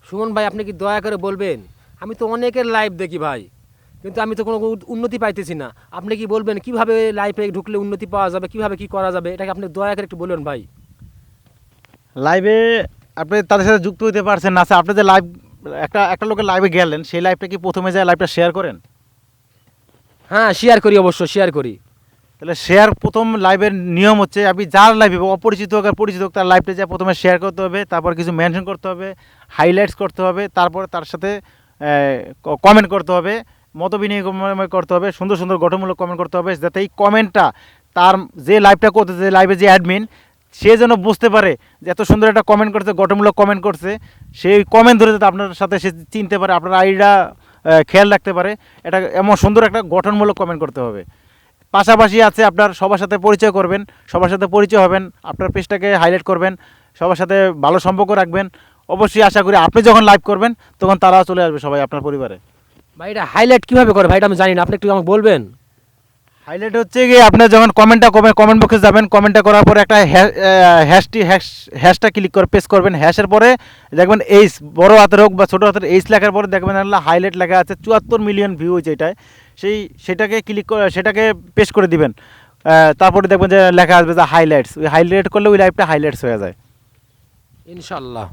সুমন ভাই, আপনি কি দয়া করে বলবেন? আমি তো অনেকের লাইভ দেখি ভাই, কিন্তু আমি তো কোনো উন্নতি পাইতেছি না। আপনি কি বলবেন কিভাবে লাইভে ঢুকলে উন্নতি পাওয়া যাবে, কিভাবে কি করা যাবে? এটাকে আপনি দয়া করে একটু বলুন ভাই। লাইভে আপনি তাদের সাথে যুক্ত হতে পারছেন না, আচ্ছা আপনি যে লাইভ একটা একটা লোকের লাইভে গেলেন, সেই লাইভটা কি প্রথমে যায় লাইভটা শেয়ার করেন? হ্যাঁ, শেয়ার করি, অবশ্য শেয়ার করি। তাহলে শেয়ার প্রথম লাইভের নিয়ম হচ্ছে আপনি যার লাইভে অপরিচিত হোক আর পরিচিত হোক তার লাইভটা যা প্রথমে শেয়ার করতে হবে, তারপর কিছু মেনশন করতে হবে, হাইলাইটস করতে হবে, তারপর তার সাথে কমেন্ট করতে হবে, মত বিনিময় করতে হবে, সুন্দর সুন্দর গঠনমূলক কমেন্ট করতে হবে, যাতে এই কমেন্টটা তার যে লাইভটা করতে, যে লাইভে যে অ্যাডমিন, সে যেন বুঝতে পারে যে এত সুন্দর একটা কমেন্ট করছে, গঠনমূলক কমেন্ট করছে, সেই কমেন্ট ধরে যাতে আপনার সাথে সে চিনতে পারে, আপনার আইডিটা খেয়াল রাখতে পারে। এটা এমন সুন্দর একটা গঠনমূলক কমেন্ট করতে হবে। পাশাপাশি আছে আপনার সবার সাথে পরিচয় করবেন, সবার সাথে পরিচয় হবেন, আপনার পেজটাকে হাইলাইট করবেন, সবার সাথে ভালো সম্পর্ক রাখবেন। অবশ্যই আশা করি আপনি যখন লাইভ করবেন তখন তারাও চলে আসবে সবাই আপনার পরিবারে। ভাই, এটা হাইলাইট কিভাবে করে ভাই? এটা আমি জানি না, আপনি একটু আমাকে বলবেন? হাইলাইট হচ্ছে গিয়ে আপনার যখন কমেন্টটা করবেন, কমেন্ট বক্সে যাবেন, কমেন্টটা করার পরে একটা হ্যাশটা ক্লিক করে পেস্ট করবেন। হ্যাশের পরে দেখবেন এইচ, বড় হাতের হোক বা ছোটো হাতের এইচ লেখার পরে দেখবেন হাইলাইট লেখা আছে, 74 মিলিয়ন ভিউ হয়েছে এটায়। সেটাকে ক্লিক করে সেটাকে পেস্ট করে দিবেন। তারপরে দেখবেন যে লেখা আসবে যে হাইলাইটস, ওই হাইলাইট করলে ওই লাইভটা হাইলাইটস হয়ে যায়। ইনশাল্লাহ।